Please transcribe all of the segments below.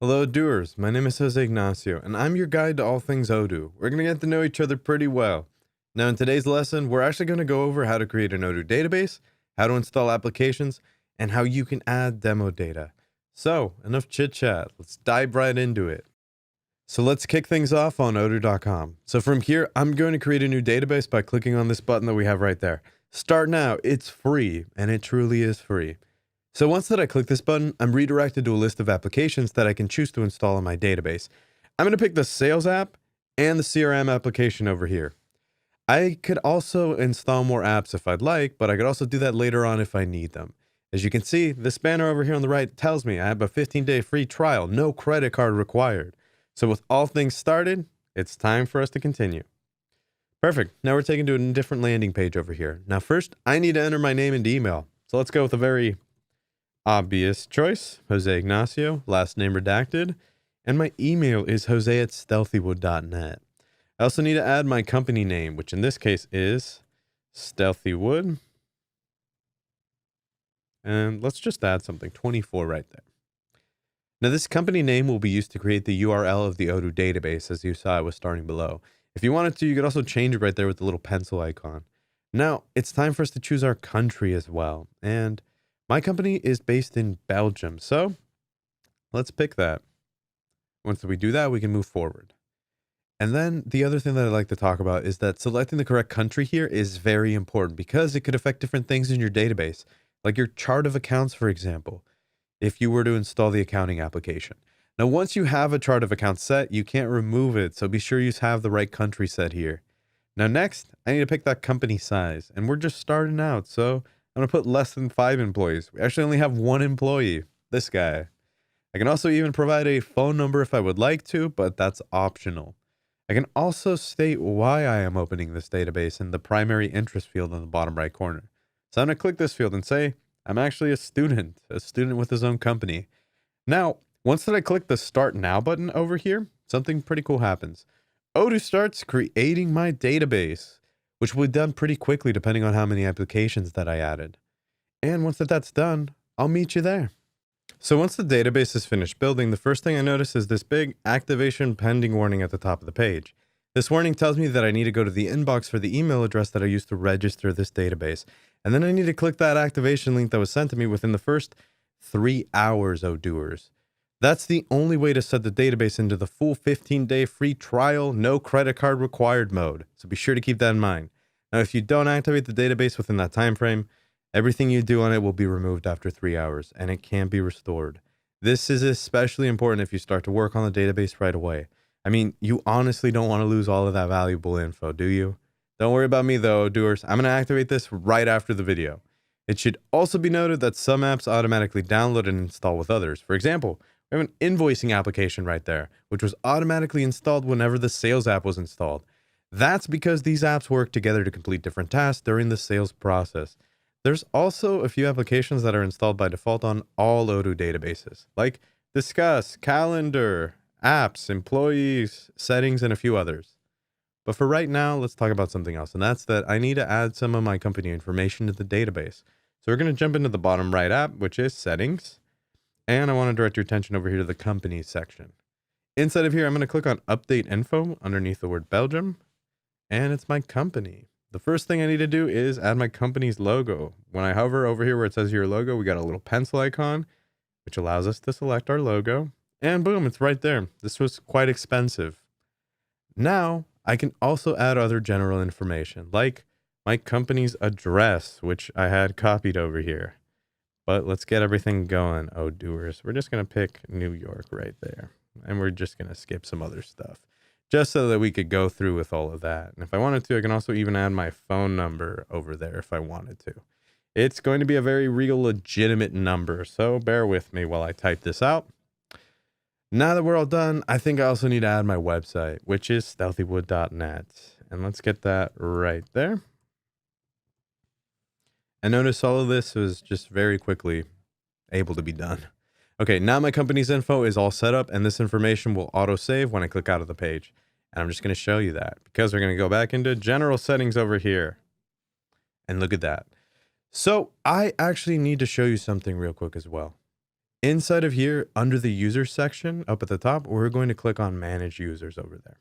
Hello doers, my name is Jose Ignacio, and I'm your guide to all things Odoo. We're going to get to know each other pretty well. Now in today's lesson, we're actually going to go over how to create an Odoo database, how to install applications, and how you can add demo data. So, enough chit chat, let's dive right into it. So let's kick things off on Odoo.com. So from here, I'm going to create a new database by clicking on this button that we have right there. Start now, it's free, and it truly is free. So once that I click this button, I'm redirected to a list of applications that I can choose to install in my database. I'm going to pick the sales app and the CRM application over here. I could also install more apps if I'd like, but I could also do that later on if I need them. As you can see, this banner over here on the right tells me I have a 15-day free trial, no credit card required. So with all things started, it's time for us to continue. Perfect. Now we're taken to a different landing page over here. Now first, I need to enter my name and email. So let's go with a very obvious choice, Jose Ignacio, last name redacted, and my email is jose@stealthywood.net. I also need to add my company name, which in this case is Stealthywood. And let's just add something, 24 right there. Now this company name will be used to create the URL of the Odoo database, as you saw it was starting below. If you wanted to, you could also change it right there with the little pencil icon. Now it's time for us to choose our country as well. And my company is based in Belgium, so let's pick that. Once we do that, we can move forward. And then the other thing that I'd like to talk about is that selecting the correct country here is very important because it could affect different things in your database, like your chart of accounts, for example, if you were to install the accounting application. Now, once you have a chart of accounts set, you can't remove it, so be sure you have the right country set here. Now, next, I need to pick that company size, and we're just starting out, so I'm going to put less than 5 employees. We actually only have 1 employee, this guy. I can also even provide a phone number if I would like to, but that's optional. I can also state why I am opening this database in the primary interest field in the bottom right corner. So I'm going to click this field and say, I'm actually a student with his own company. Now, once that I click the Start Now button over here, something pretty cool happens. Odoo starts creating my database, which will be done pretty quickly depending on how many applications that I added. And once that's done, I'll meet you there. So once the database is finished building, the first thing I notice is this big activation pending warning at the top of the page. This warning tells me that I need to go to the inbox for the email address that I used to register this database. And then I need to click that activation link that was sent to me within the first 3 hours, Odooers. That's the only way to set the database into the full 15-day free trial, no credit card required mode. So be sure to keep that in mind. Now, if you don't activate the database within that time frame, everything you do on it will be removed after 3 hours, and it can't be restored. This is especially important if you start to work on the database right away. I mean, you honestly don't want to lose all of that valuable info, do you? Don't worry about me though, doers. I'm going to activate this right after the video. It should also be noted that some apps automatically download and install with others. For example, we have an invoicing application right there, which was automatically installed whenever the sales app was installed. That's because these apps work together to complete different tasks during the sales process. There's also a few applications that are installed by default on all Odoo databases, like Discuss, Calendar, Apps, Employees, Settings, and a few others. But for right now, let's talk about something else, and that's that I need to add some of my company information to the database. So we're going to jump into the bottom right app, which is Settings, and I want to direct your attention over here to the Companies section. Inside of here, I'm going to click on Update Info underneath the word Belgium, and it's my company. The first thing I need to do is add my company's logo. When I hover over here where it says your logo, we got a little pencil icon, which allows us to select our logo. And boom, it's right there. This was quite expensive. Now, I can also add other general information, like my company's address, which I had copied over here. But let's get everything going, Odooers. We're just going to pick New York right there. And we're just going to skip some other stuff, just so that we could go through with all of that. And if I wanted to, I can also even add my phone number over there if I wanted to. It's going to be a very real, legitimate number, so bear with me while I type this out. Now that we're all done, I think I also need to add my website, which is stealthywood.net. And let's get that right there. And notice all of this was just very quickly able to be done. Okay, now my company's info is all set up, and this information will auto-save when I click out of the page. And I'm just going to show you that because we're going to go back into general settings over here. And look at that. So I actually need to show you something real quick as well. Inside of here, under the users section up at the top, we're going to click on manage users over there.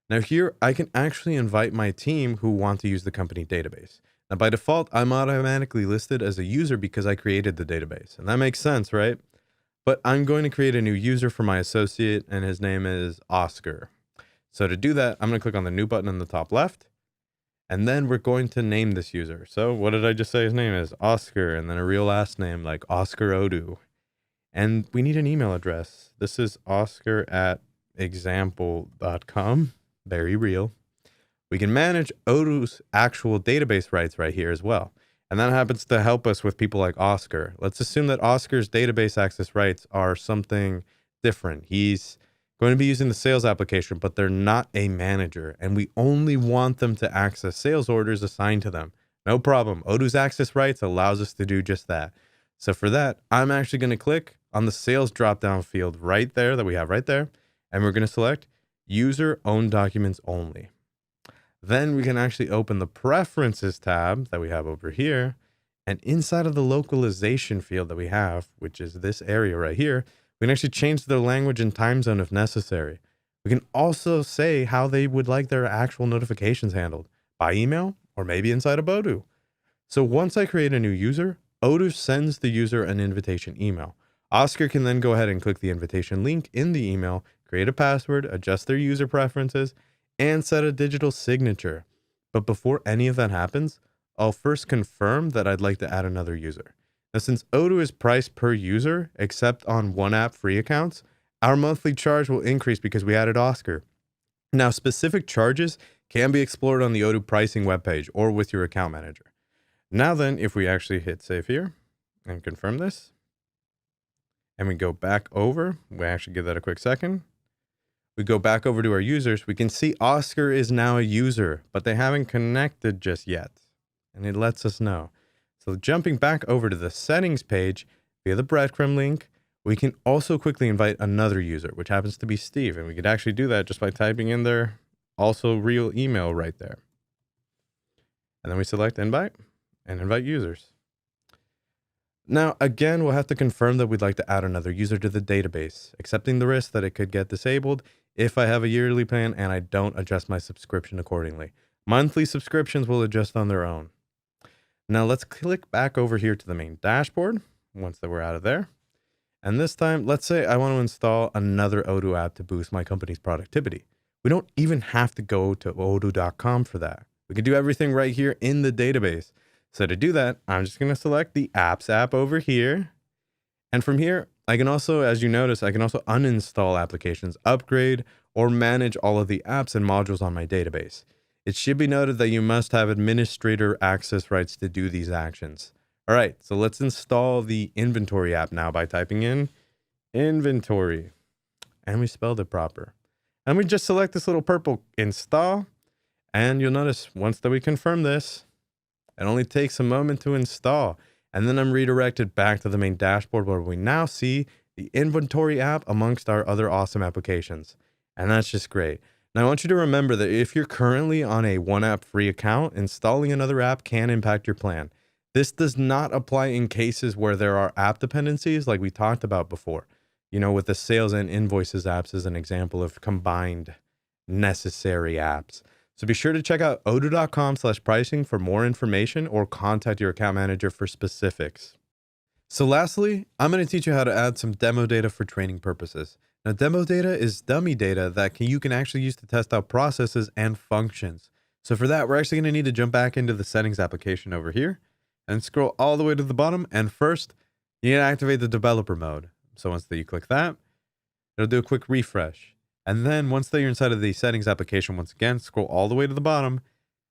Now here, I can actually invite my team who want to use the company database. Now by default, I'm automatically listed as a user because I created the database. And that makes sense, right? But I'm going to create a new user for my associate, and his name is Oscar. So to do that, I'm going to click on the new button in the top left. And then we're going to name this user. So what did I just say his name is? Oscar, and then a real last name like Oscar Odoo. And we need an email address. This is oscar@example.com. Very real. We can manage Odoo's actual database rights right here as well. And that happens to help us with people like Oscar. Let's assume that Oscar's database access rights are something different. He's going to be using the sales application, but they're not a manager, and we only want them to access sales orders assigned to them. No problem. Odoo's access rights allows us to do just that. So for that, I'm actually going to click on the sales drop-down field right there that we have right there, and we're going to select user owned documents only. Then we can actually open the preferences tab that we have over here, and inside of the localization field that we have, which is this area right here, we can actually change the language and time zone if necessary. We can also say how they would like their actual notifications handled, by email or maybe inside of Odoo. So once I create a new user, Odoo sends the user an invitation email. Oscar can then go ahead and click the invitation link in the email, create a password, adjust their user preferences, and set a digital signature. But before any of that happens, I'll first confirm that I'd like to add another user. Now, since Odoo is priced per user, except on one app free accounts, our monthly charge will increase because we added Oscar. Now, specific charges can be explored on the Odoo pricing webpage or with your account manager. Now then, if we actually hit save here and confirm this, and we go back over, we actually give that a quick second. We go back over to our users, we can see Oscar is now a user, but they haven't connected just yet. And it lets us know. So jumping back over to the settings page via the breadcrumb link, we can also quickly invite another user, which happens to be Steve. And we could actually do that just by typing in their also real email right there. And then we select invite and invite users. Now, again, we'll have to confirm that we'd like to add another user to the database, accepting the risk that it could get disabled if I have a yearly plan and I don't adjust my subscription accordingly. Monthly subscriptions will adjust on their own. Now let's click back over here to the main dashboard once that we're out of there. And this time, let's say I want to install another Odoo app to boost my company's productivity. We don't even have to go to Odoo.com for that. We can do everything right here in the database. So to do that, I'm just going to select the Apps app over here. And from here, I can also, as you notice, I can also uninstall applications, upgrade, or manage all of the apps and modules on my database. It should be noted that you must have administrator access rights to do these actions. All right, so let's install the inventory app now by typing in inventory. And we spelled it proper. And we just select this little purple install. And you'll notice once that we confirm this, it only takes a moment to install. And then I'm redirected back to the main dashboard where we now see the inventory app amongst our other awesome applications. And that's just great. Now, I want you to remember that if you're currently on a one app free account, installing another app can impact your plan. This does not apply in cases where there are app dependencies like we talked about before. You know, with the sales and invoices apps as an example of combined necessary apps. So be sure to check out odoo.com/pricing for more information or contact your account manager for specifics. So lastly, I'm going to teach you how to add some demo data for training purposes. Now, demo data is dummy data that you can actually use to test out processes and functions. So for that, we're actually going to need to jump back into the settings application over here and scroll all the way to the bottom. And first, you need to activate the developer mode. So once that you click that, it'll do a quick refresh. And then once that you're inside of the settings application, once again, scroll all the way to the bottom,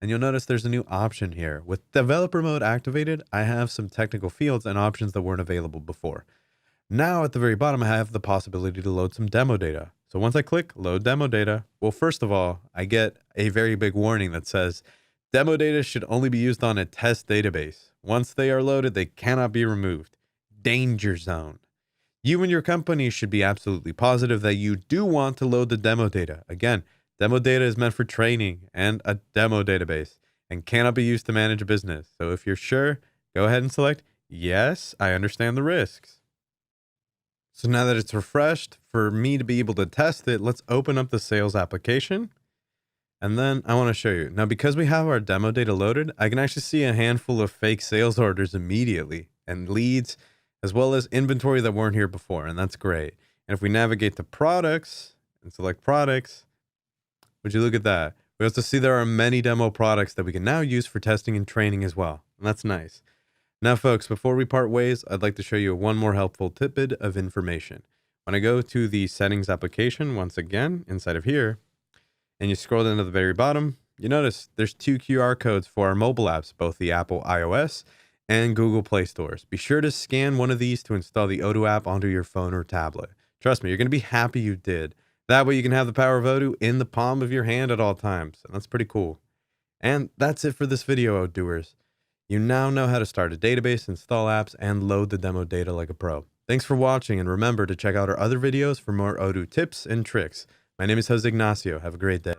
and you'll notice there's a new option here. With developer mode activated, I have some technical fields and options that weren't available before. Now at the very bottom, I have the possibility to load some demo data. So once I click load demo data, well, first of all, I get a very big warning that says demo data should only be used on a test database. Once they are loaded, they cannot be removed. Danger zone. You and your company should be absolutely positive that you do want to load the demo data. Again, demo data is meant for training and a demo database. and cannot be used to manage a business. So if you're sure, go ahead and select yes, I understand the risks. So now that it's refreshed, for me to be able to test it, let's open up the sales application. And then I want to show you. Now, because we have our demo data loaded, I can actually see a handful of fake sales orders immediately and leads, as well as inventory that weren't here before. And that's great. And if we navigate to products and select products, would you look at that? We also see there are many demo products that we can now use for testing and training as well. And that's nice. Now, folks, before we part ways, I'd like to show you one more helpful tidbit of information. When I go to the settings application, once again, inside of here, and you scroll down to the very bottom, you notice there's 2 QR codes for our mobile apps, both the Apple iOS and Google Play stores. Be sure to scan one of these to install the Odoo app onto your phone or tablet. Trust me, you're going to be happy you did. That way you can have the power of Odoo in the palm of your hand at all times. And that's pretty cool. And that's it for this video, Odooers. You now know how to start a database, install apps, and load the demo data like a pro. Thanks for watching, and remember to check out our other videos for more Odoo tips and tricks. My name is Jose Ignacio. Have a great day.